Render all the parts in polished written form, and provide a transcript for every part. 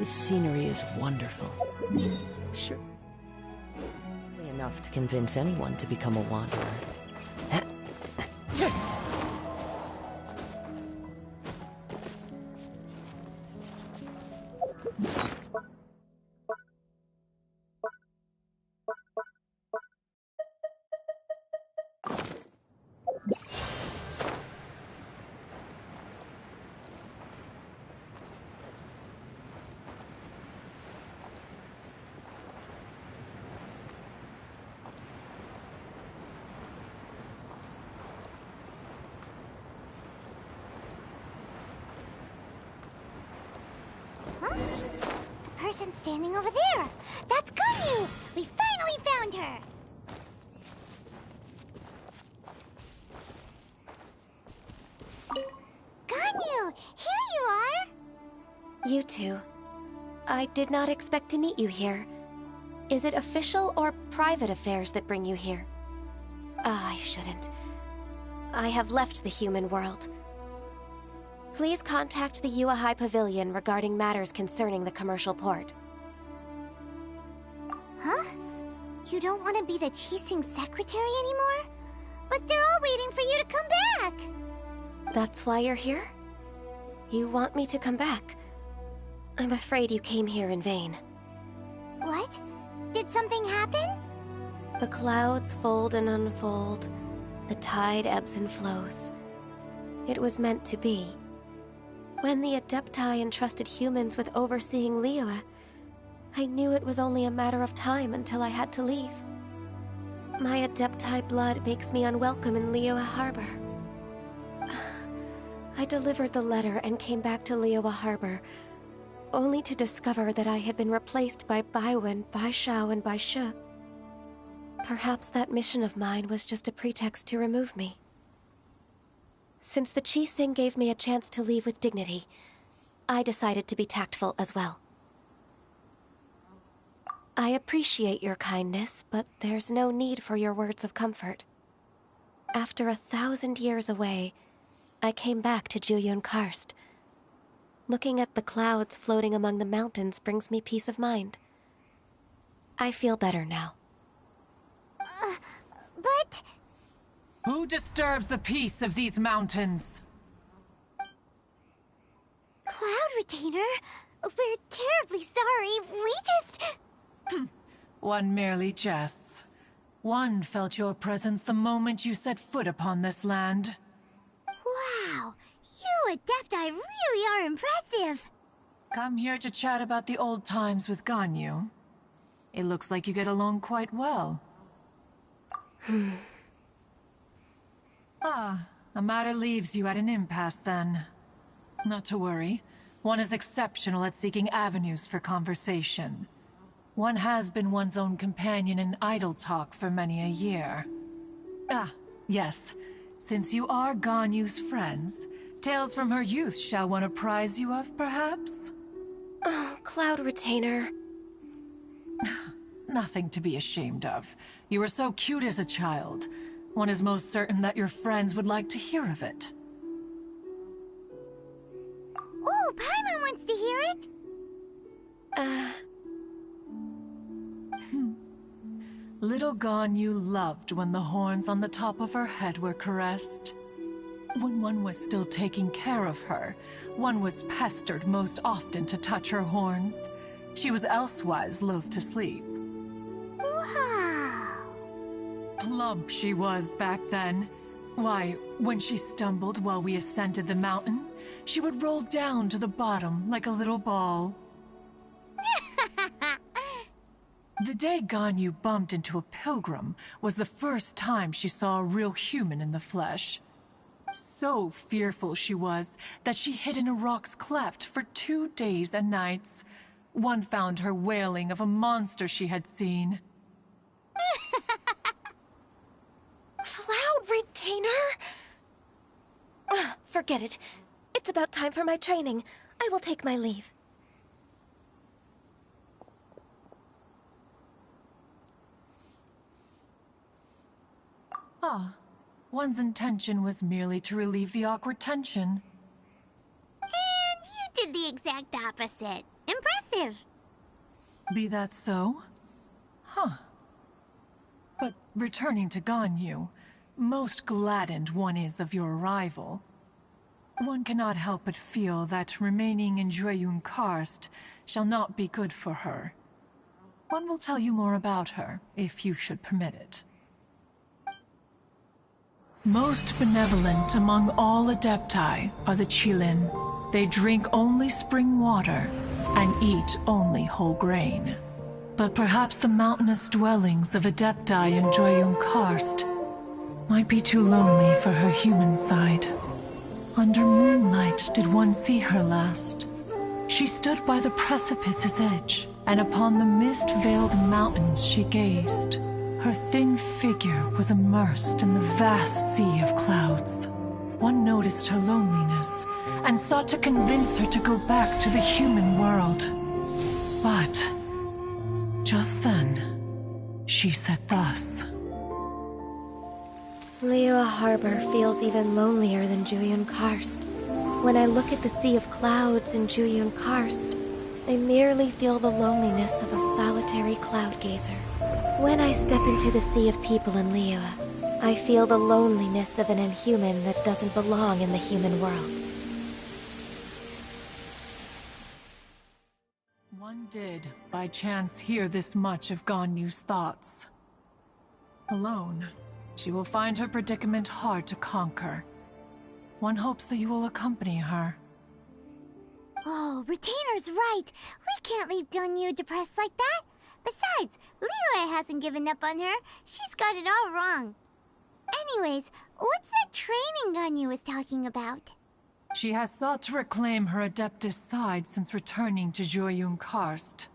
This scenery is wonderful. Sure. Enough to convince anyone to become a wanderer. Standing over there! That's Ganyu! We finally found her! Ganyu! Here you are! You two. I did not expect to meet you here. Is it official or private affairs that bring you here? I shouldn't. I have left the human world. Please contact the Yua High Pavilion regarding matters concerning the commercial port. Huh? You don't want to be the Qixing secretary anymore? But they're all waiting for you to come back! That's why you're here? You want me to come back? I'm afraid you came here in vain. What? Did something happen? The clouds fold and unfold. The tide ebbs and flows. It was meant to be. When the Adepti entrusted humans with overseeing Liyue, I knew it was only a matter of time until I had to leave. My Adepti blood makes me unwelcome in Liyue Harbor. I delivered the letter and came back to Liyue Harbor, only to discover that I had been replaced by Baiwen, Baishao, and Baishu. Perhaps that mission of mine was just a pretext to remove me. Since the Qixing gave me a chance to leave with dignity, I decided to be tactful as well. I appreciate your kindness, but there's no need for your words of comfort. After 1,000 years away, I came back to Juyun Karst. Looking at the clouds floating among the mountains brings me peace of mind. I feel better now. But... Who disturbs the peace of these mountains? Cloud Retainer, we're terribly sorry. We just... One merely jests. One felt your presence the moment you set foot upon this land. Wow, you Adepti really are impressive. Come here to chat about the old times with Ganyu. It looks like you get along quite well. A matter leaves you at an impasse then. Not to worry. One is exceptional at seeking avenues for conversation. One has been one's own companion in idle talk for many a year. Yes. Since you are Ganyu's friends, tales from her youth shall one apprise you of, perhaps? Oh, Cloud Retainer. Nothing to be ashamed of. You were so cute as a child. One is most certain that your friends would like to hear of it. Oh, Paimon wants to hear it! Little Ganyu loved when the horns on the top of her head were caressed. When one was still taking care of her, one was pestered most often to touch her horns. She was elsewise loath to sleep. Wow! Plump she was back then. Why, when she stumbled while we ascended the mountain, she would roll down to the bottom like a little ball. The day Ganyu bumped into a pilgrim was the first time she saw a real human in the flesh. So fearful she was that she hid in a rock's cleft for 2 days and nights. One found her wailing of a monster she had seen. Cloud Retainer? Forget it. It's about time for my training. I will take my leave. One's intention was merely to relieve the awkward tension. And you did the exact opposite. Impressive! impressive. Be that so? Huh. But returning to Ganyu, most gladdened one is of your arrival. One cannot help but feel that remaining in Jueyun Karst shall not be good for her. One will tell you more about her, if you should permit it. Most benevolent among all Adepti are the Qilin. They drink only spring water and eat only whole grain. But perhaps the mountainous dwellings of Adepti in Jueyun Karst might be too lonely for her human side. Under moonlight did one see her last. She stood by the precipice's edge, and upon the mist-veiled mountains she gazed. Her thin figure was immersed in the vast sea of clouds. One noticed her loneliness, and sought to convince her to go back to the human world. But just then, she said thus. Liyue Harbor feels even lonelier than Jueyun Karst. When I look at the sea of clouds in Jueyun Karst, I merely feel the loneliness of a solitary cloud gazer. When I step into the sea of people in Liyue, I feel the loneliness of an inhuman that doesn't belong in the human world. One did, by chance, hear this much of Ganyu's thoughts. Alone, she will find her predicament hard to conquer. One hopes that you will accompany her. Oh, Retainer's right. We can't leave Ganyu depressed like that. Besides, Liyue hasn't given up on her. She's got it all wrong. Anyways, what's that training Ganyu was talking about? She has sought to reclaim her Adeptus side since returning to Jueyun Karst.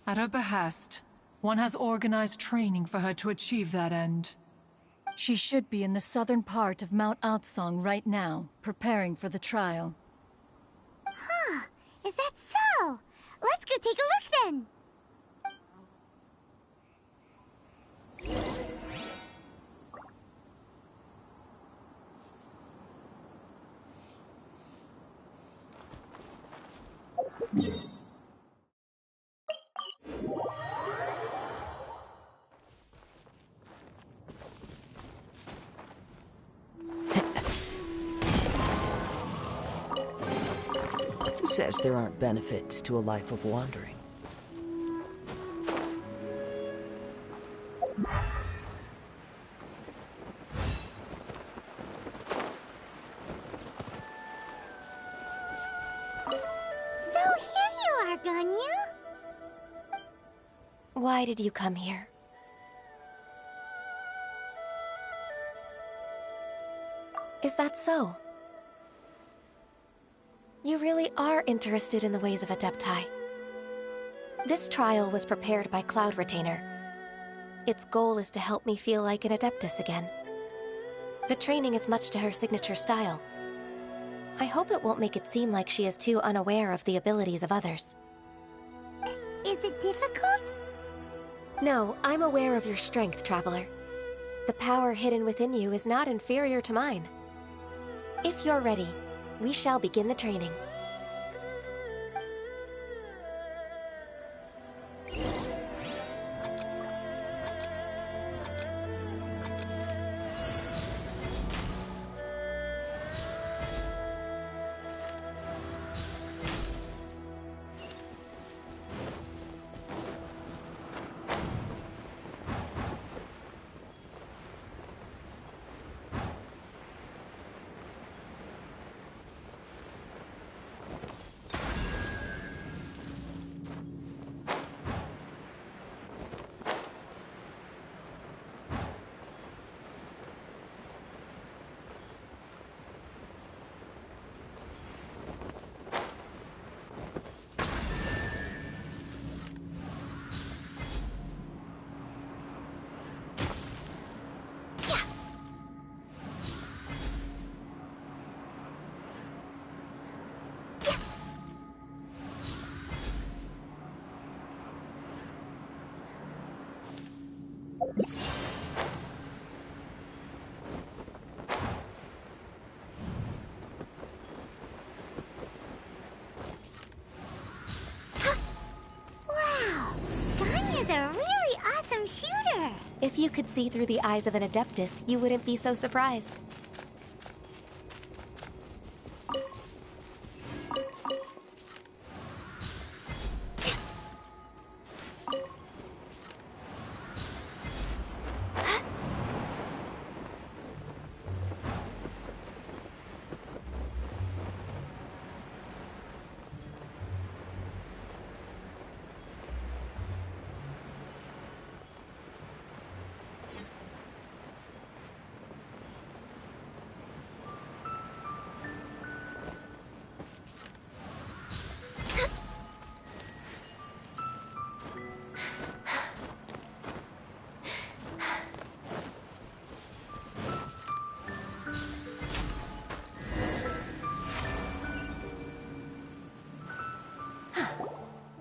At her behest, one has organized training for her to achieve that end. She should be in the southern part of Mount Aotsong right now, preparing for the trial. Huh, is that so? Let's go take a look then. Who says there aren't benefits to a life of wandering? Ganyu? Why did you come here? Is that so? You really are interested in the ways of Adepti. This trial was prepared by Cloud Retainer. Its goal is to help me feel like an Adeptus again. The training is much to her signature style. I hope it won't make it seem like she is too unaware of the abilities of others. Is it difficult? No, I'm aware of your strength, Traveler. The power hidden within you is not inferior to mine. If you're ready, we shall begin the training. If you could see through the eyes of an Adeptus, you wouldn't be so surprised.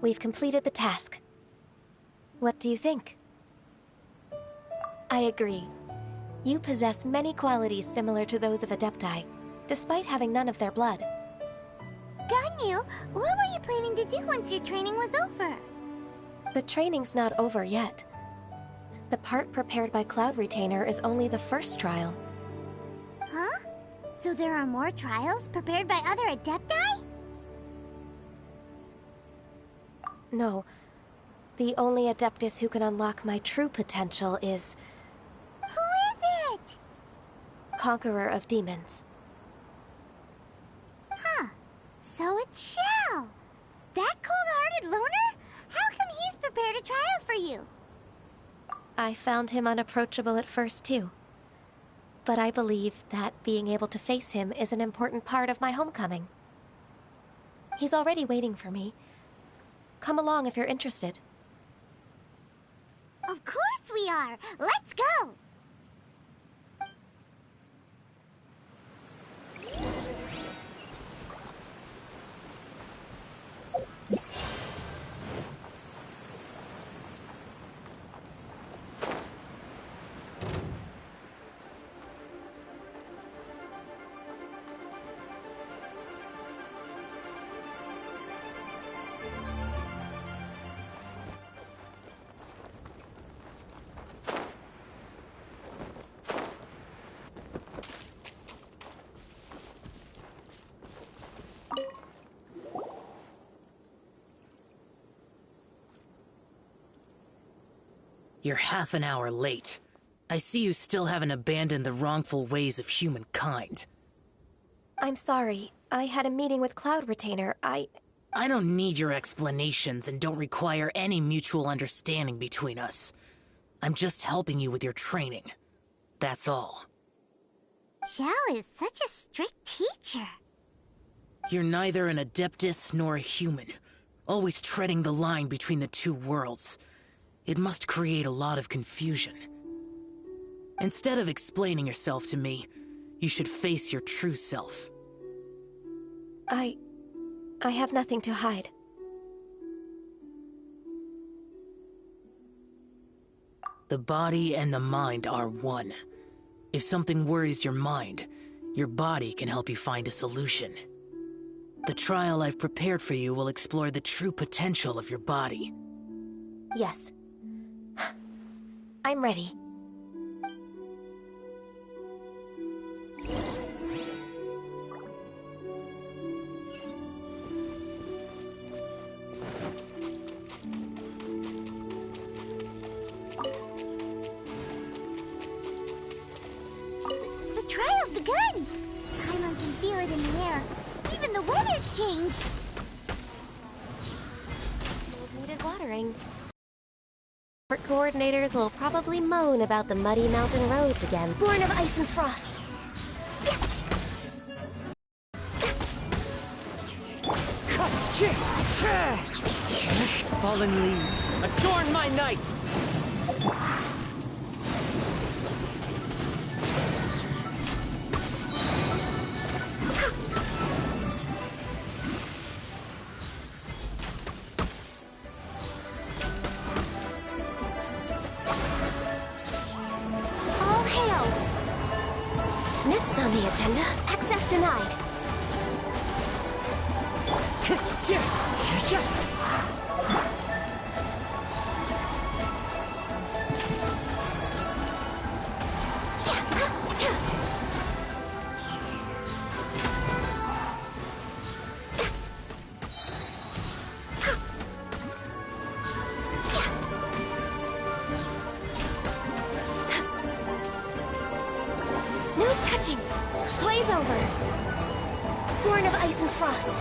We've completed the task. What do you think? I agree. You possess many qualities similar to those of Adepti, despite having none of their blood. Ganyu, what were you planning to do once your training was over? The training's not over yet. The part prepared by Cloud Retainer is only the first trial. Huh? So there are more trials prepared by other Adepti? No. The only Adeptus who can unlock my true potential is... Who is it? Conqueror of Demons. Huh. So it's Shao. That cold-hearted loner? How come he's prepared a trial for you? I found him unapproachable at first, too. But I believe that being able to face him is an important part of my homecoming. He's already waiting for me. Come along if you're interested. Of course we are! Let's go! You're half an hour late. I see you still haven't abandoned the wrongful ways of humankind. I'm sorry. I had a meeting with Cloud Retainer. I don't need your explanations and don't require any mutual understanding between us. I'm just helping you with your training. That's all. Xiao is such a strict teacher. You're neither an Adeptus nor a human, always treading the line between the two worlds. It must create a lot of confusion. Instead of explaining yourself to me, you should face your true self. I have nothing to hide. The body and the mind are one. If something worries your mind, your body can help you find a solution. The trial I've prepared for you will explore the true potential of your body. Yes. I'm ready. The trial's begun! Paimon can feel it in the air. Even the weather's changed. Needed watering. Coordinators will probably moan about the muddy mountain roads again, born of ice and frost. Fallen leaves, adorn my night! All hail! Next on the agenda, access denied. touching! Blaze over! Born of ice and frost!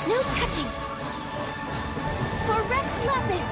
No touching! For Rex Lapis!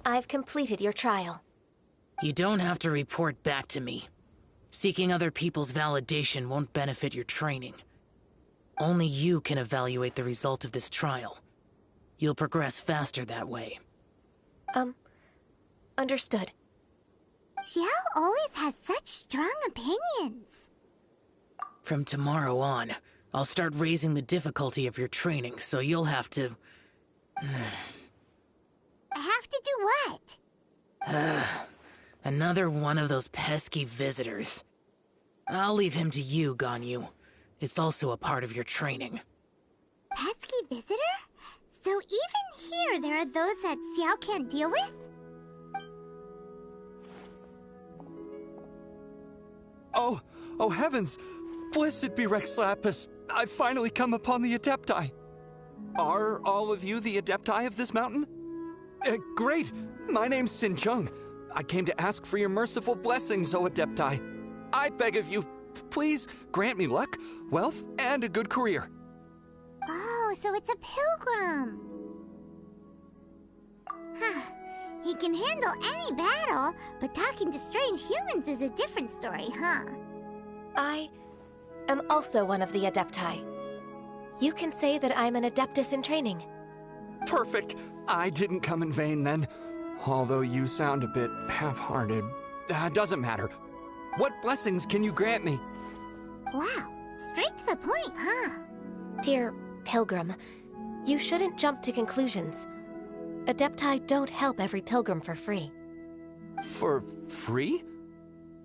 I've completed your trial. You don't have to report back to me. Seeking other people's validation won't benefit your training. Only you can evaluate the result of this trial. You'll progress faster that way. Understood. Xiao always has such strong opinions. From tomorrow on, I'll start raising the difficulty of your training, so you'll have to... I have to do what? Another one of those pesky visitors. I'll leave him to you, Ganyu. It's also a part of your training. Pesky visitor? So even here there are those that Xiao can't deal with? Oh heavens! Blessed be Rex Lapis! I've finally come upon the Adepti! Are all of you the Adepti of this mountain? Great! My name's Sin Chung. I came to ask for your merciful blessings, O Adepti. I beg of you, please grant me luck, wealth, and a good career. Oh, so it's a pilgrim. Huh. He can handle any battle, but talking to strange humans is a different story, huh? I am also one of the Adepti. You can say that I'm an Adeptus in training. Perfect! I didn't come in vain then. Although you sound a bit half-hearted. Doesn't matter. What blessings can you grant me? Wow, straight to the point, huh? Dear Pilgrim, you shouldn't jump to conclusions. Adepti don't help every pilgrim for free. For free?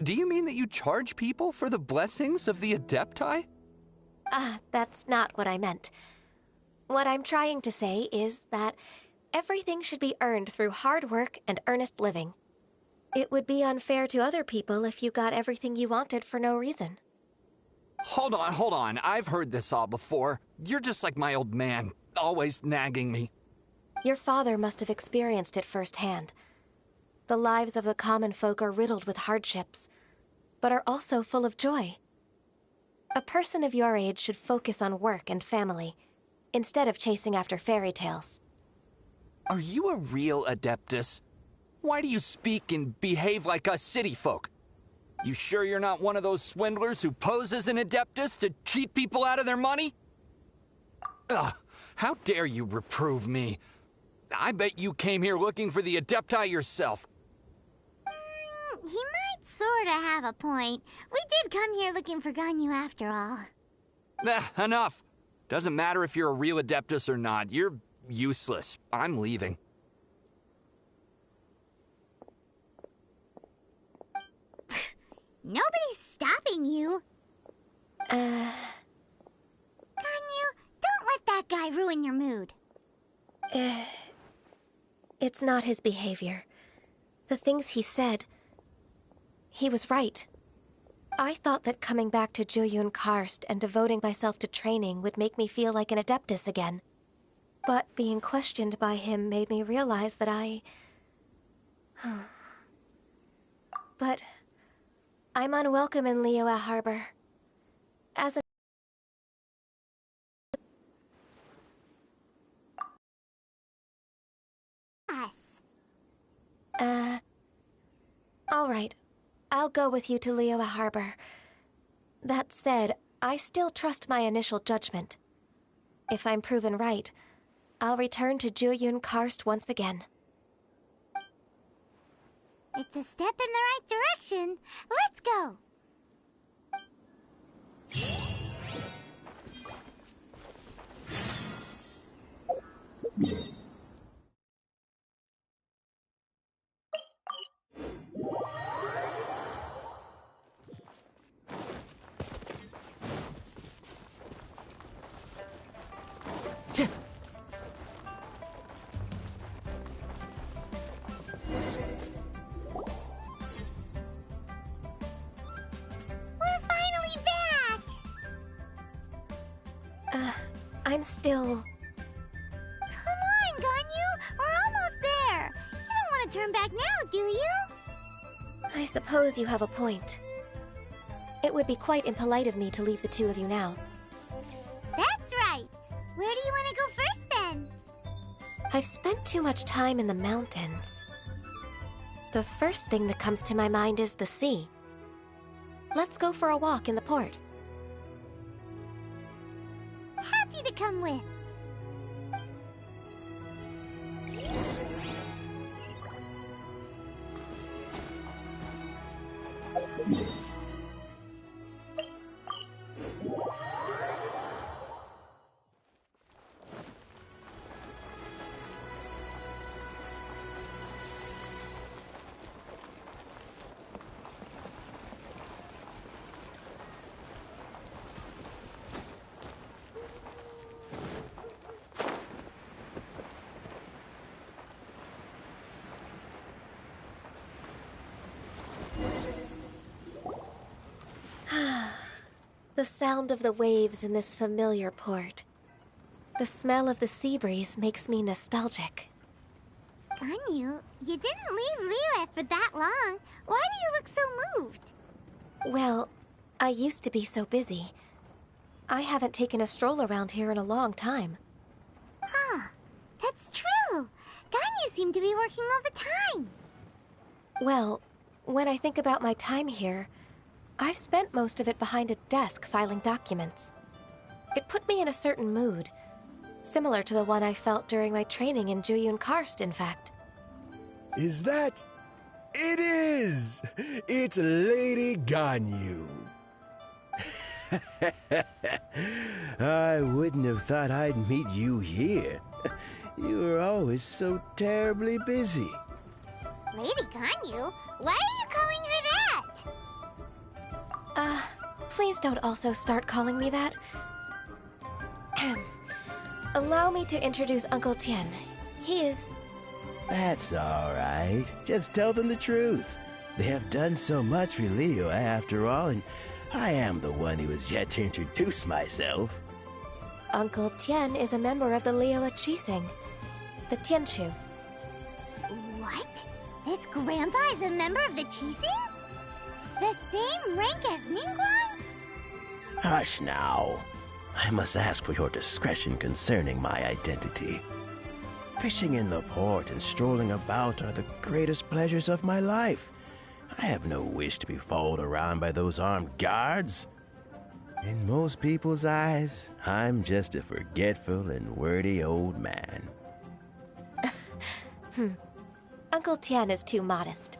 Do you mean that you charge people for the blessings of the Adepti? That's not what I meant. What I'm trying to say is that everything should be earned through hard work and earnest living. It would be unfair to other people if you got everything you wanted for no reason. Hold on. I've heard this all before. You're just like my old man, always nagging me. Your father must have experienced it firsthand. The lives of the common folk are riddled with hardships, but are also full of joy. A person of your age should focus on work and family, instead of chasing after fairy tales. Are you a real Adeptus? Why do you speak and behave like us city folk? You sure you're not one of those swindlers who pose as an Adeptus to cheat people out of their money? Ugh, how dare you reprove me? I bet you came here looking for the Adepti yourself. He might sorta have a point. We did come here looking for Ganyu after all. Enough. Doesn't matter if you're a real Adeptus or not. You're useless. I'm leaving. Nobody's stopping you. Ganyu, don't let that guy ruin your mood. It's not his behavior. The things he said, he was right. I thought that coming back to Jueyun Karst and devoting myself to training would make me feel like an Adeptus again. But being questioned by him made me realize that But I'm unwelcome in Liyue Harbor. As an all right. I'll go with you to Liyue Harbor. That said, I still trust my initial judgment. If I'm proven right, I'll return to Jueyun Karst once again. It's a step in the right direction. Let's go. We're finally back! I'm still... Come on, Ganyu! We're almost there! You don't want to turn back now, do you? I suppose you have a point. It would be quite impolite of me to leave the two of you now. That's right! Where do you want to go first, then? I've spent too much time in the mountains. The first thing that comes to my mind is the sea. Let's go for a walk in the port. Happy to come with. The sound of the waves in this familiar port. The smell of the sea breeze makes me nostalgic. Ganyu, you didn't leave Liyue for that long. Why do you look so moved? Well, I used to be so busy. I haven't taken a stroll around here in a long time. Huh, that's true. Ganyu seemed to be working all the time. Well, when I think about my time here, I've spent most of it behind a desk filing documents. It put me in a certain mood, similar to the one I felt during my training in Juyun Karst, in fact. Is that... It is! It's Lady Ganyu. I wouldn't have thought I'd meet you here. You were always so terribly busy. Lady Ganyu? Why are you calling her that? Please don't also start calling me that. Allow me to introduce Uncle Tien. He is... That's all right. Just tell them the truth. They have done so much for Liyue after all, and I am the one who has yet to introduce myself. Uncle Tien is a member of the Liyue Qixing, the Tianshu. What? This grandpa is a member of the Qixing? The same rank as Ningguang? Hush now. I must ask for your discretion concerning my identity. Fishing in the port and strolling about are the greatest pleasures of my life. I have no wish to be followed around by those armed guards. In most people's eyes, I'm just a forgetful and wordy old man. Uncle Tien is too modest.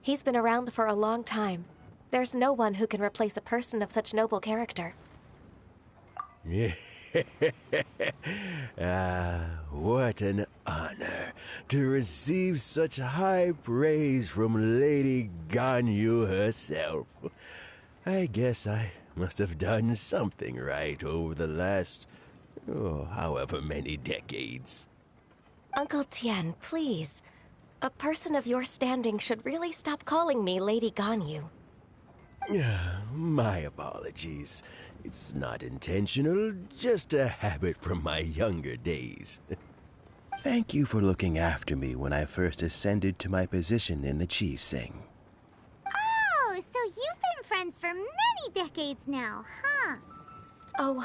He's been around for a long time. There's no one who can replace a person of such noble character. What an honor to receive such high praise from Lady Ganyu herself. I guess I must have done something right over the last, however many decades. Uncle Tien, please. A person of your standing should really stop calling me Lady Ganyu. My apologies. It's not intentional, just a habit from my younger days. Thank you for looking after me when I first ascended to my position in the Qixing. Oh, so you've been friends for many decades now, huh? Oh,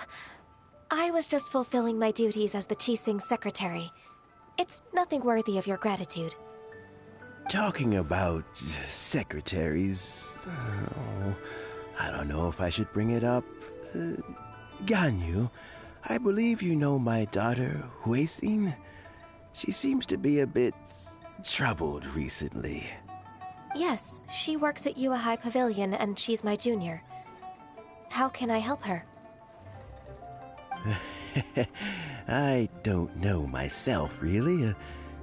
I was just fulfilling my duties as the Qixing secretary. It's nothing worthy of your gratitude. Talking about secretaries... I don't know if I should bring it up. Ganyu, I believe you know my daughter, Huixin. She seems to be a bit troubled recently. Yes, she works at Yua High Pavilion and she's my junior. How can I help her? I don't know myself, really.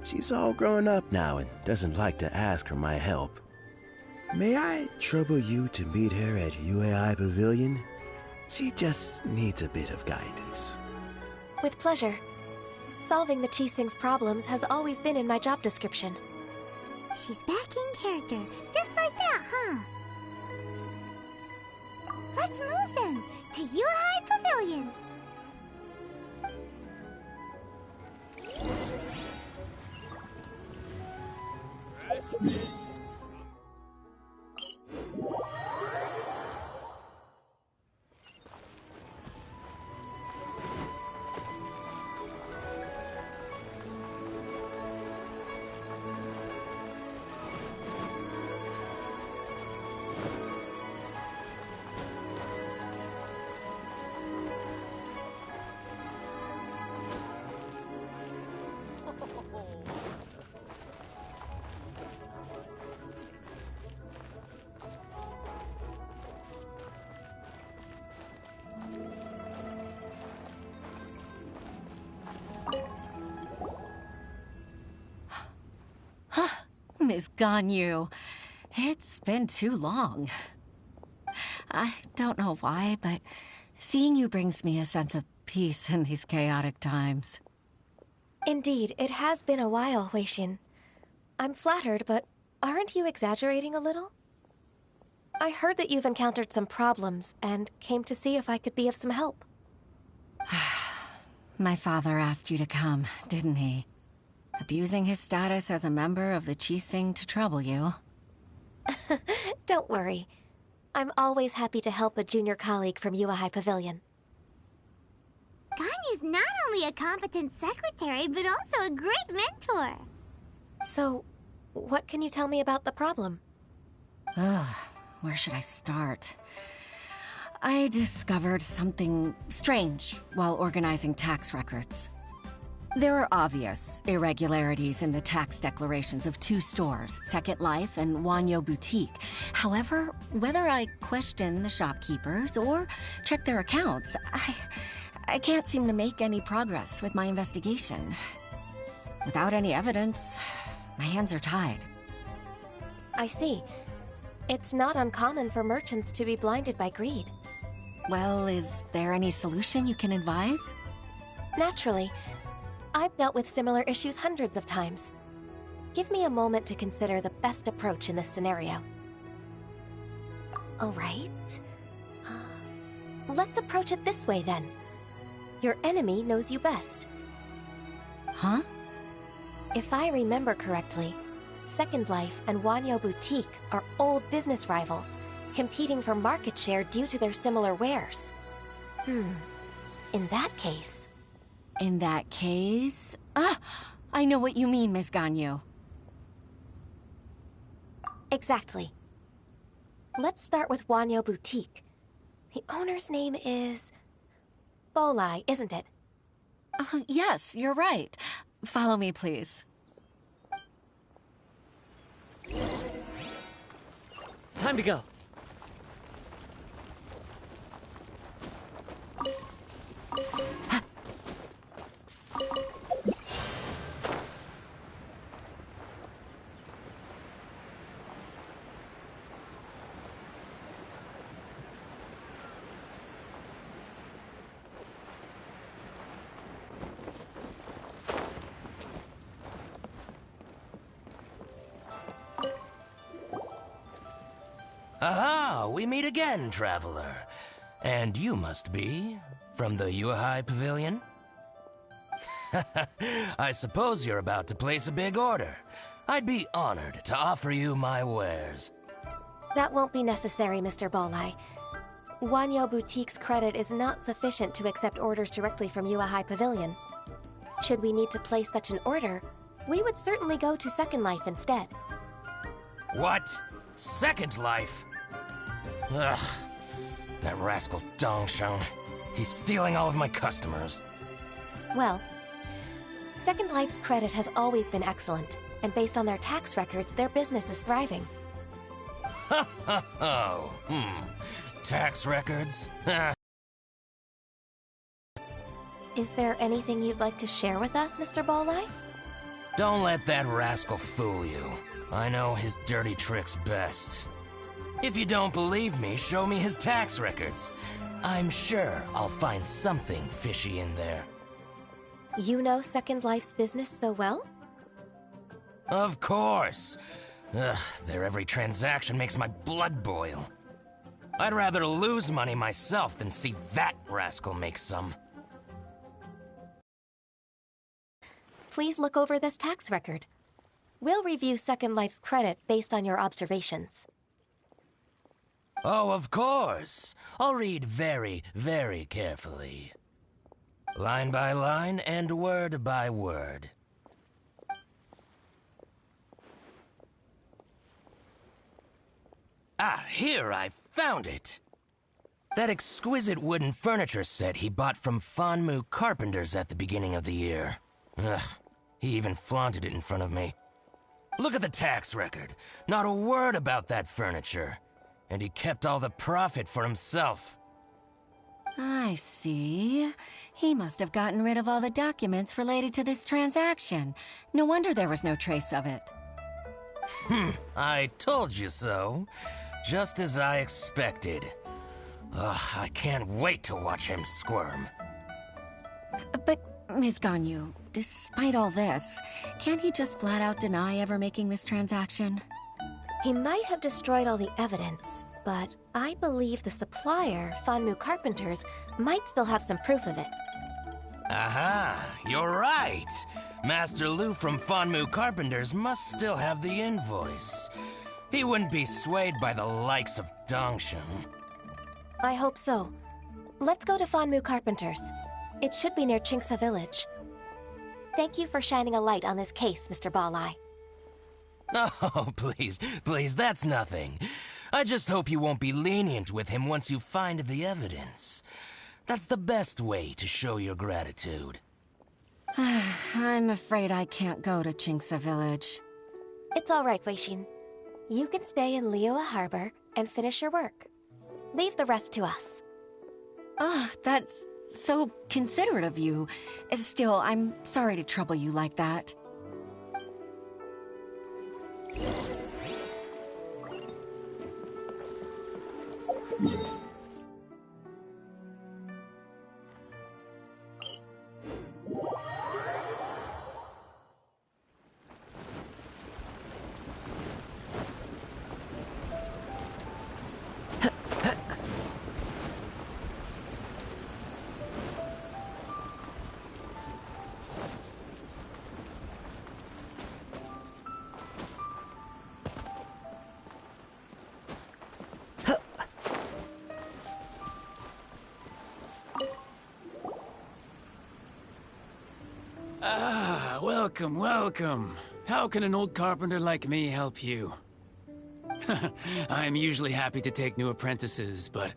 She's all grown up now and doesn't like to ask for my help. May I trouble you to meet her at UAI Pavilion? She just needs a bit of guidance. With pleasure. Solving the Qixing's problems has always been in my job description. She's back in character, just like that, huh? Let's move then to Yuhai Pavilion. Miss Ganyu, it's been too long. I don't know why, but seeing you brings me a sense of peace in these chaotic times. Indeed, it has been a while, Huixin. I'm flattered, but aren't you exaggerating a little? I heard that you've encountered some problems and came to see if I could be of some help. My father asked you to come, didn't he? Abusing his status as a member of the Qixing to trouble you. Don't worry. I'm always happy to help a junior colleague from Yua High Pavilion. Ganyu's not only a competent secretary, but also a great mentor. So, what can you tell me about the problem? Ugh, where should I start? I discovered something strange while organizing tax records. There are obvious irregularities in the tax declarations of two stores, Second Life and Wanyo Boutique. However, whether I question the shopkeepers or check their accounts, I can't seem to make any progress with my investigation. Without any evidence, my hands are tied. I see. It's not uncommon for merchants to be blinded by greed. Well, is there any solution you can advise? Naturally. I've dealt with similar issues hundreds of times. Give me a moment to consider the best approach in this scenario. All right. Let's approach it this way, then. Your enemy knows you best. Huh? If I remember correctly, Second Life and Wanyo Boutique are old business rivals, competing for market share due to their similar wares. In that case... In that case... I know what you mean, Miss Ganyu. Exactly. Let's start with Wanyo Boutique. The owner's name is... Bolai, isn't it? Yes, you're right. Follow me, please. Time to go. Aha! We meet again, traveler. And you must be from the Yuhai Pavilion? I suppose you're about to place a big order. I'd be honored to offer you my wares. That won't be necessary, Mr. Bolai. Wanyo Boutique's credit is not sufficient to accept orders directly from Yua High Pavilion. Should we need to place such an order, we would certainly go to Second Life instead. What? Second Life? Ugh. That rascal Dongsheng. He's stealing all of my customers. Well, Second Life's credit has always been excellent, and based on their tax records, their business is thriving. Oh, tax records? Is there anything you'd like to share with us, Mr. Balleye? Don't let that rascal fool you. I know his dirty tricks best. If you don't believe me, show me his tax records. I'm sure I'll find something fishy in there. You know Second Life's business so well? Of course. Ugh, their every transaction makes my blood boil. I'd rather lose money myself than see that rascal make some. Please look over this tax record. We'll review Second Life's credit based on your observations. Oh, of course. I'll read very, very carefully. Line by line and word by word. Ah, here, I found it! That exquisite wooden furniture set he bought from Fanmu Carpenters at the beginning of the year. Ugh, he even flaunted it in front of me. Look at the tax record. Not a word about that furniture. And he kept all the profit for himself. I see. He must have gotten rid of all the documents related to this transaction. No wonder there was no trace of it. I told you so. Just as I expected. Ugh, I can't wait to watch him squirm. But, Ms. Ganyu, despite all this, can't he just flat out deny ever making this transaction? He might have destroyed all the evidence, but I believe the supplier, Fanmu Carpenters, might still have some proof of it. Aha, you're right. Master Lu from Fanmu Carpenters must still have the invoice. He wouldn't be swayed by the likes of Dongsheng. I hope so. Let's go to Fanmu Carpenters. It should be near Qingce Village. Thank you for shining a light on this case, Mr. Balleye. Oh, please, that's nothing. I just hope you won't be lenient with him once you find the evidence. That's the best way to show your gratitude. I'm afraid I can't go to Qingce Village. It's all right, Weixin. You can stay in Liyue Harbor and finish your work. Leave the rest to us. Oh, that's so considerate of you. Still, I'm sorry to trouble you like that. Ah, welcome, welcome. How can an old carpenter like me help you? I'm usually happy to take new apprentices, but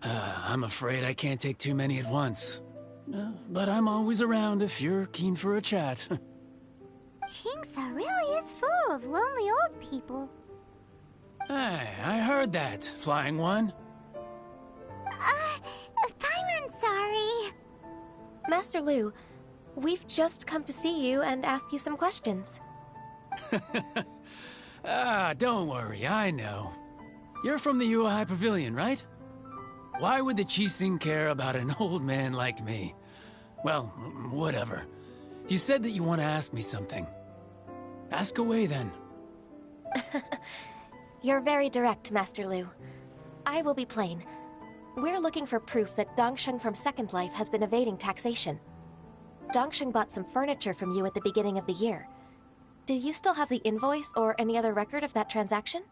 I'm afraid I can't take too many at once. But I'm always around if you're keen for a chat. Qingce really is full of lonely old people. Hey, I heard that, Flying One. I'm sorry. Master Lu, we've just come to see you and ask you some questions. Don't worry, I know. You're from the Yuehai Pavilion, right? Why would the Qixing care about an old man like me? Well, whatever. You said that you want to ask me something. Ask away, then. You're very direct, Master Lu. I will be plain. We're looking for proof that Dongsheng from Second Life has been evading taxation. Dongsheng bought some furniture from you at the beginning of the year. Do you still have the invoice or any other record of that transaction?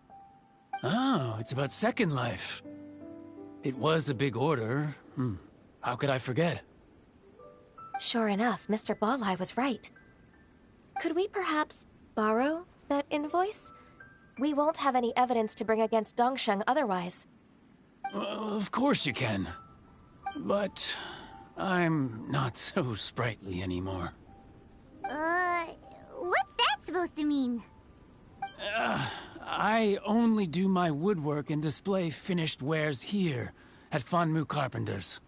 Oh, it's about Second Life. It was a big order. How could I forget? Sure enough, Mr. Balleye was right. Could we perhaps borrow that invoice? We won't have any evidence to bring against Dongsheng otherwise. Of course you can. But I'm not so sprightly anymore. What's that supposed to mean? I only do my woodwork and display finished wares here at Fanmu Carpenter's.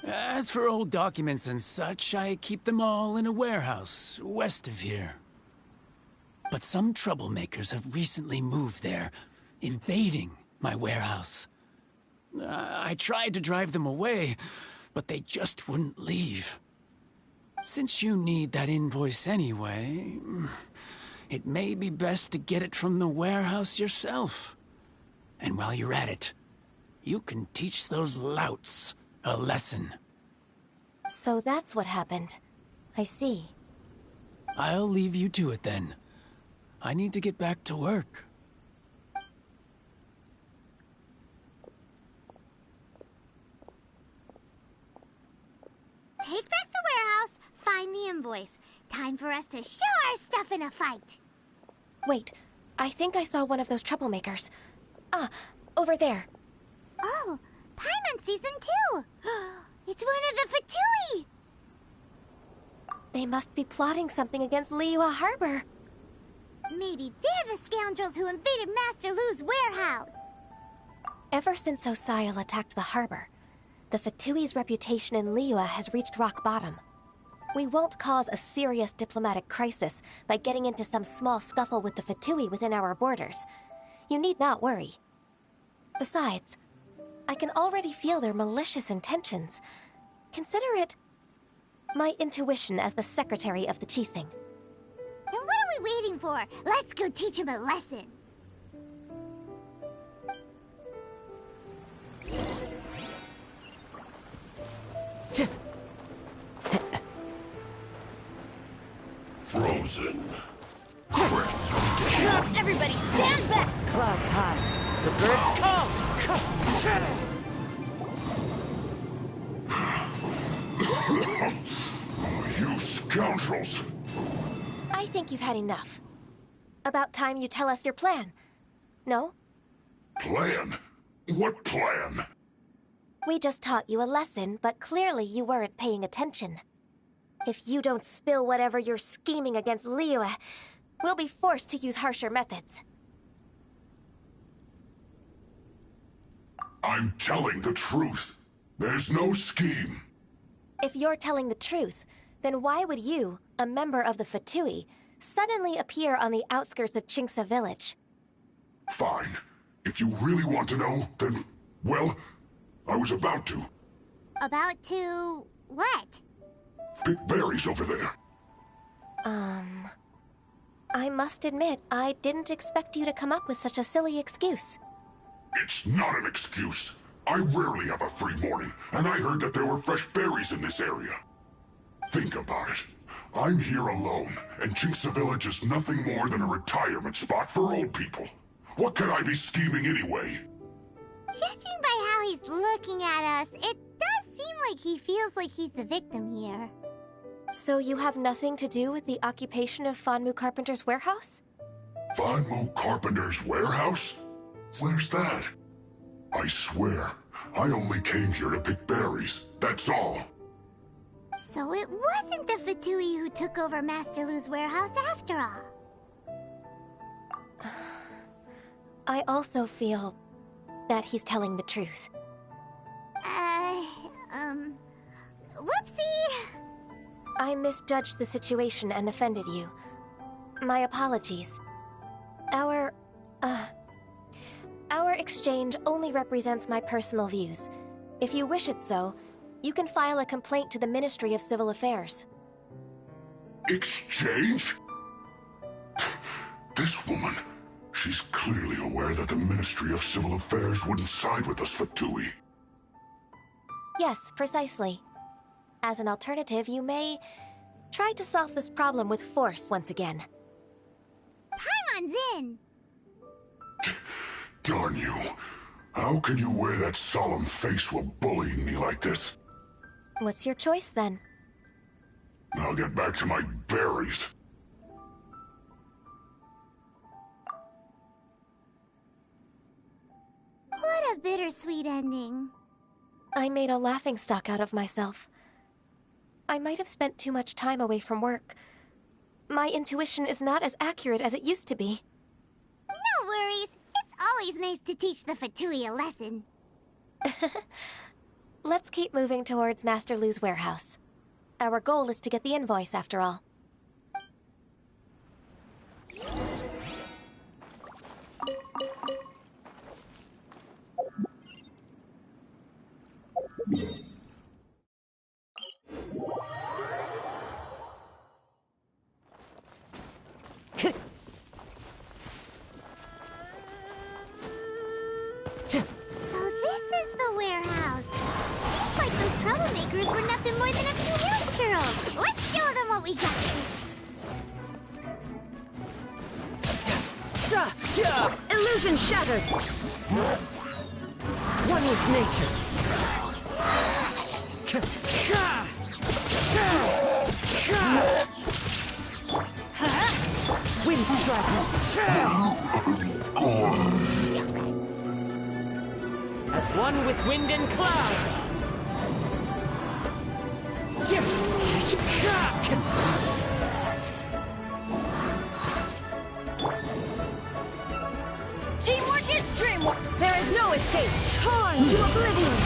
As for old documents and such, I keep them all in a warehouse west of here. But some troublemakers have recently moved there, invading my warehouse. I tried to drive them away, but they just wouldn't leave. Since you need that invoice anyway, it may be best to get it from the warehouse yourself. And while you're at it, you can teach those louts a lesson. So that's what happened. I see. I'll leave you to it then. I need to get back to work. Take back the warehouse, find the invoice. Time for us to show our stuff in a fight. Wait, I think I saw one of those troublemakers. Ah, over there. Oh, Paimon sees them too. It's one of the Fatui. They must be plotting something against Liyue Harbor. Maybe they're the scoundrels who invaded Master Lu's warehouse. Ever since Osial attacked the harbor, the Fatui's reputation in Liyue has reached rock bottom. We won't cause a serious diplomatic crisis by getting into some small scuffle with the Fatui within our borders. You need not worry. Besides, I can already feel their malicious intentions. Consider it my intuition as the secretary of the Qixing. Then what are we waiting for? Let's go teach him a lesson. Frozen. Everybody stand back! Clouds high. The birds come! You scoundrels! I think you've had enough. About time you tell us your plan. No? Plan? What plan? We just taught you a lesson, but clearly you weren't paying attention. If you don't spill whatever you're scheming against Liyue, we'll be forced to use harsher methods. I'm telling the truth. There's no scheme. If you're telling the truth, then why would you, a member of the Fatui, suddenly appear on the outskirts of Qingce village? Fine. If you really want to know, then, well, I was about to. About to... what? Pick berries over there. I must admit, I didn't expect you to come up with such a silly excuse. It's not an excuse. I rarely have a free morning, and I heard that there were fresh berries in this area. Think about it. I'm here alone, and Qingce Village is nothing more than a retirement spot for old people. What could I be scheming anyway? Judging by how he's looking at us, it does seem like he feels like he's the victim here. So you have nothing to do with the occupation of Fanmu Carpenter's warehouse? Fanmu Carpenter's warehouse? Where's that? I swear, I only came here to pick berries, that's all. So it wasn't the Fatui who took over Master Lu's warehouse after all. I also feel that he's telling the truth. Whoopsie! I misjudged the situation and offended you. My apologies. Our exchange only represents my personal views. If you wish it so, you can file a complaint to the Ministry of Civil Affairs. Exchange? This woman, she's clearly aware that the Ministry of Civil Affairs wouldn't side with us, Fatui. Yes, precisely. As an alternative, you may try to solve this problem with force once again. Paimon's in! Darn you. How can you wear that solemn face while bullying me like this? What's your choice, then? I'll get back to my berries. What a bittersweet ending. I made a laughingstock out of myself. I might have spent too much time away from work. My intuition is not as accurate as it used to be. No always nice to teach the Fatui a lesson. Let's keep moving towards Master Lu's warehouse. Our goal is to get the invoice, after all. So this is the warehouse. Seems like those troublemakers were nothing more than a few hill churls. Let's show them what we got. Illusion shattered! One with nature. Wind strike! As one with wind and cloud! Teamwork is dreamwork! There is no escape! Torn to oblivion!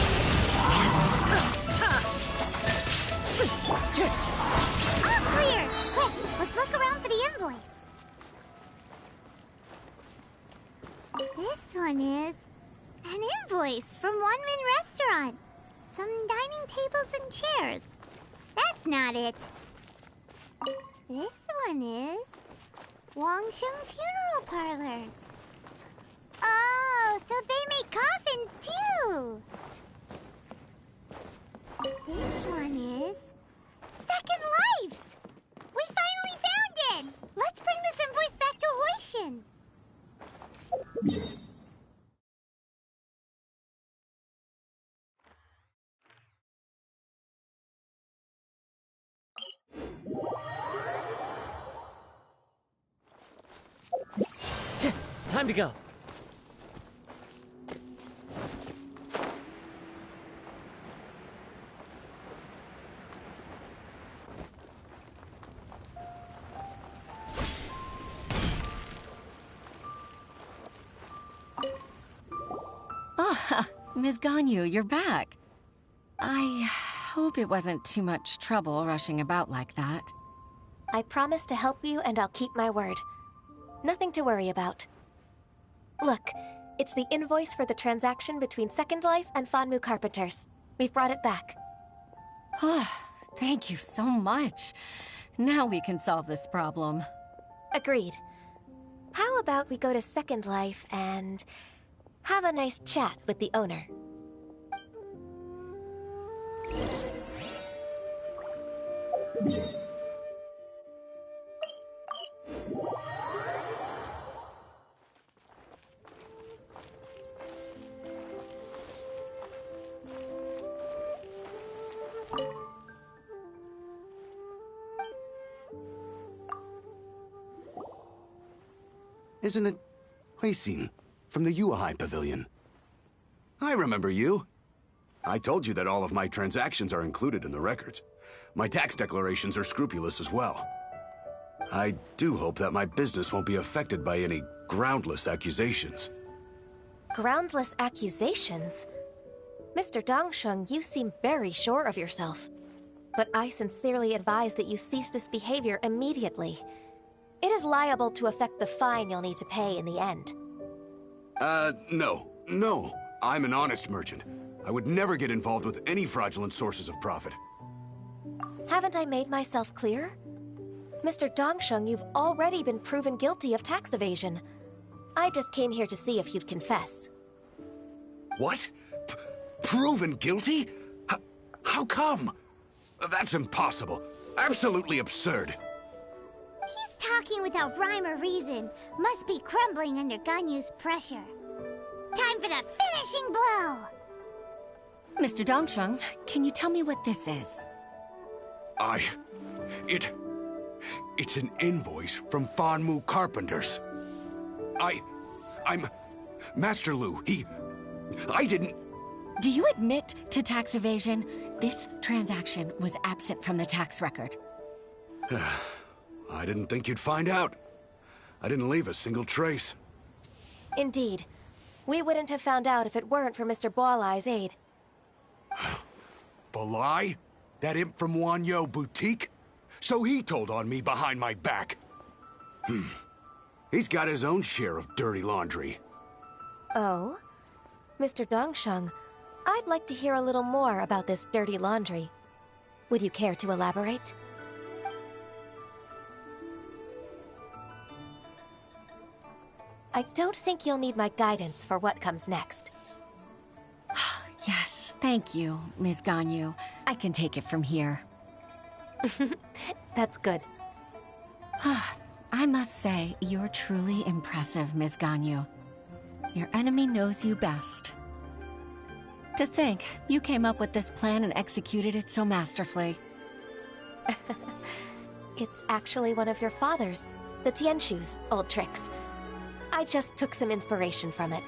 All clear! Quick, let's look around for the invoice. This one is an invoice from One Min Restaurant. Some dining tables and chairs. That's not it. This one is Wangsheng Funeral Parlors. Oh, so they make coffins too. This one is Second Lives. We finally found it. Let's bring this invoice back to Hoishin. Time to go. Ah, Ms. Ganyu, you're back. I hope it wasn't too much trouble rushing about like that. I promise to help you, and I'll keep my word. Nothing to worry about. Look, it's the invoice for the transaction between Second Life and Fanmu Carpenters. We've brought it back. Oh, thank you so much. Now we can solve this problem. Agreed. How about we go to Second Life and have a nice chat with the owner? Isn't it Huixin from the Yuehai Pavilion? I remember you. I told you that all of my transactions are included in the records. My tax declarations are scrupulous as well. I do hope that my business won't be affected by any groundless accusations. Groundless accusations? Mr. Dongsheng, you seem very sure of yourself. But I sincerely advise that you cease this behavior immediately. It is liable to affect the fine you'll need to pay in the end. No. I'm an honest merchant. I would never get involved with any fraudulent sources of profit. Haven't I made myself clear? Mr. Dongsheng, you've already been proven guilty of tax evasion. I just came here to see if you'd confess. What? Proven guilty? How come? That's impossible. Absolutely absurd. He's talking without rhyme or reason. Must be crumbling under Ganyu's pressure. Time for the finishing blow! Mr. Dongsheng, can you tell me what this is? It's an invoice from Fanmu Carpenters. I'm Master Lu. I didn't... Do you admit to tax evasion? This transaction was absent from the tax record. I didn't think you'd find out. I didn't leave a single trace. Indeed. We wouldn't have found out if it weren't for Mr. Boileye's aid. Balai? That imp from Wanyo Boutique? So he told on me behind my back. He's got his own share of dirty laundry. Oh? Mr. Dongsheng, I'd like to hear a little more about this dirty laundry. Would you care to elaborate? I don't think you'll need my guidance for what comes next. Yes, thank you, Ms. Ganyu. I can take it from here. That's good. I must say, you're truly impressive, Ms. Ganyu. Your enemy knows you best. To think, you came up with this plan and executed it so masterfully. It's actually one of your father's, the Tianshu's, old tricks. I just took some inspiration from it.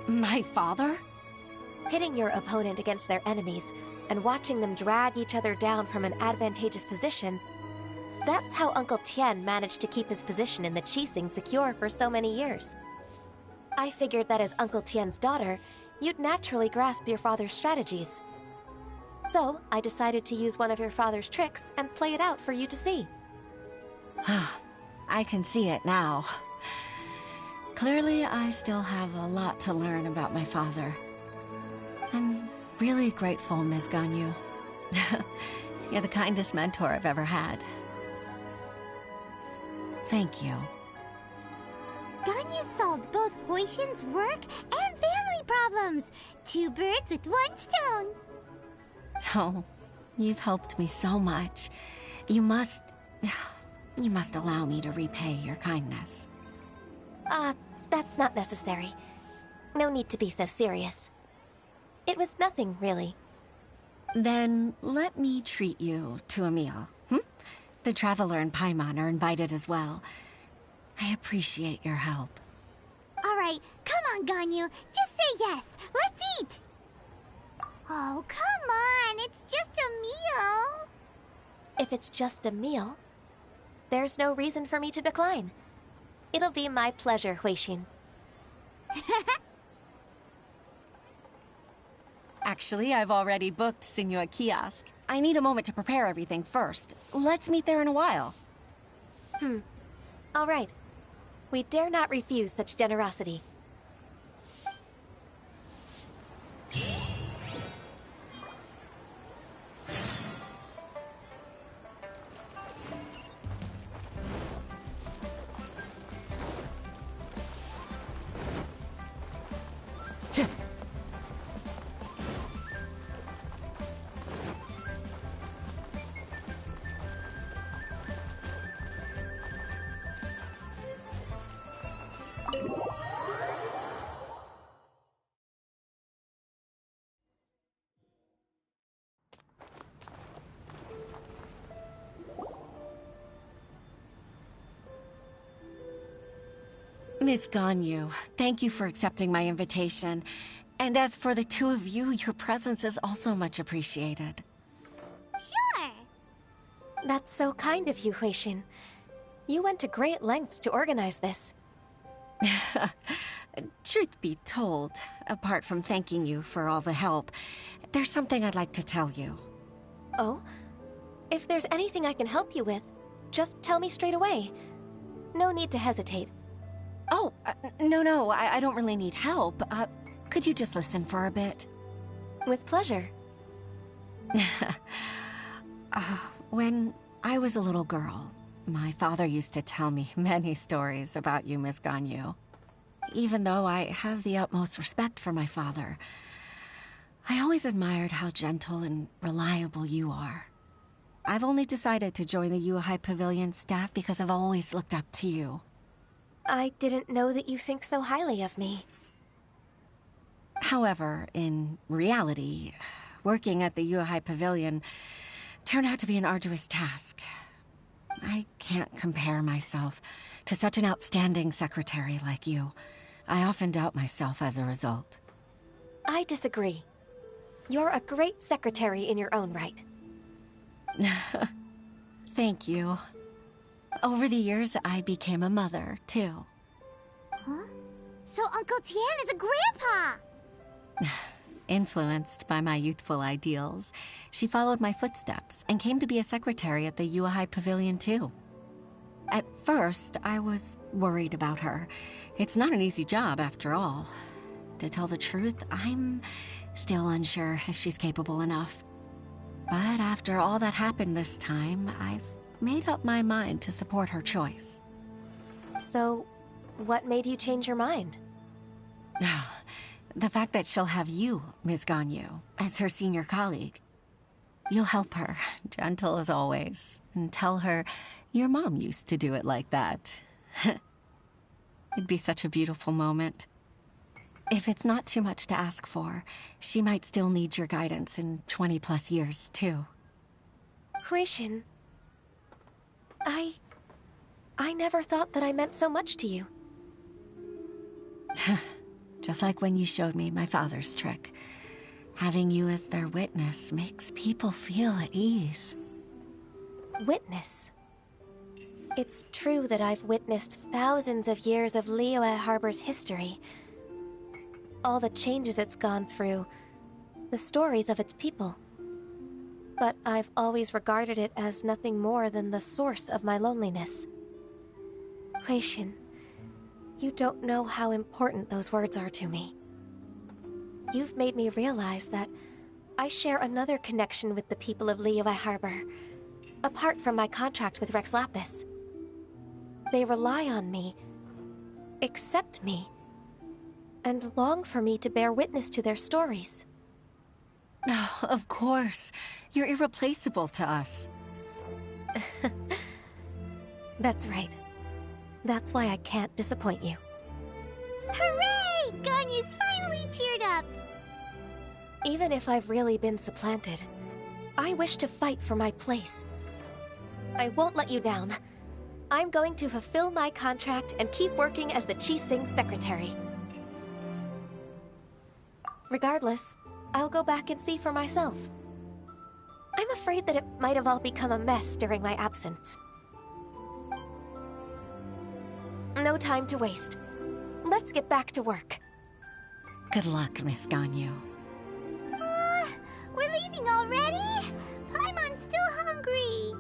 My father? Pitting your opponent against their enemies and watching them drag each other down from an advantageous position. That's how Uncle Tian managed to keep his position in the Qixing secure for so many years. I figured that as Uncle Tian's daughter, you'd naturally grasp your father's strategies. So, I decided to use one of your father's tricks and play it out for you to see. I can see it now. Clearly, I still have a lot to learn about my father. I'm really grateful, Ms. Ganyu. You're the kindest mentor I've ever had. Thank you. Ganyu solved both Huixin's work and family problems. 2 birds with 1 stone. Oh, you've helped me so much. You must allow me to repay your kindness. That's not necessary. No need to be so serious. It was nothing, really. Then let me treat you to a meal. The Traveler and Paimon are invited as well. I appreciate your help. All right, come on, Ganyu. Just say yes. Let's eat. Oh, come on. It's just a meal. If it's just a meal, there's no reason for me to decline. It'll be my pleasure, Huixin. Actually, I've already booked Sinua Kiosk. I need a moment to prepare everything first. Let's meet there in a while. All right. We dare not refuse such generosity. Miss Ganyu, thank you for accepting my invitation. And as for the 2 of you, your presence is also much appreciated. Sure. That's so kind of you, Huixin. You went to great lengths to organize this. Truth be told, apart from thanking you for all the help, there's something I'd like to tell you. Oh? If there's anything I can help you with, just tell me straight away. No need to hesitate. Oh, no, I don't really need help. Could you just listen for a bit? With pleasure. When I was a little girl, my father used to tell me many stories about you, Miss Ganyu. Even though I have the utmost respect for my father, I always admired how gentle and reliable you are. I've only decided to join the Yuhai Pavilion staff because I've always looked up to you. I didn't know that you think so highly of me. However, in reality, working at the Yuhai Pavilion turned out to be an arduous task. I can't compare myself to such an outstanding secretary like you. I often doubt myself as a result. I disagree. You're a great secretary in your own right. Thank you. Over the years, I became a mother, too. Huh? So Uncle Tian is a grandpa! Influenced by my youthful ideals, she followed my footsteps and came to be a secretary at the Yuehai Pavilion too. At first, I was worried about her. It's not an easy job, after all. To tell the truth, I'm still unsure if she's capable enough. But after all that happened this time, I've made up my mind to support her choice. So, what made you change your mind? The fact that she'll have you, Ms. Ganyu, as her senior colleague. You'll help her, gentle as always, and tell her your mom used to do it like that. It'd be such a beautiful moment. If it's not too much to ask for, she might still need your guidance in 20+ years, too. Huixin, I never thought that I meant so much to you. Just like when you showed me my father's trick. Having you as their witness makes people feel at ease. Witness? It's true that I've witnessed thousands of years of Liyue Harbor's history. All the changes it's gone through, the stories of its people. But I've always regarded it as nothing more than the source of my loneliness. Huixin, you don't know how important those words are to me. You've made me realize that I share another connection with the people of Liyue Harbor, apart from my contract with Rex Lapis. They rely on me, accept me, and long for me to bear witness to their stories. Oh, of course. You're irreplaceable to us. That's right. That's why I can't disappoint you. Hooray! Ganyu's finally cheered up! Even if I've really been supplanted, I wish to fight for my place. I won't let you down. I'm going to fulfill my contract and keep working as the Qixing secretary. Regardless, I'll go back and see for myself. I'm afraid that it might have all become a mess during my absence. No time to waste. Let's get back to work. Good luck, Miss Ganyu. We're leaving already? Paimon's still hungry.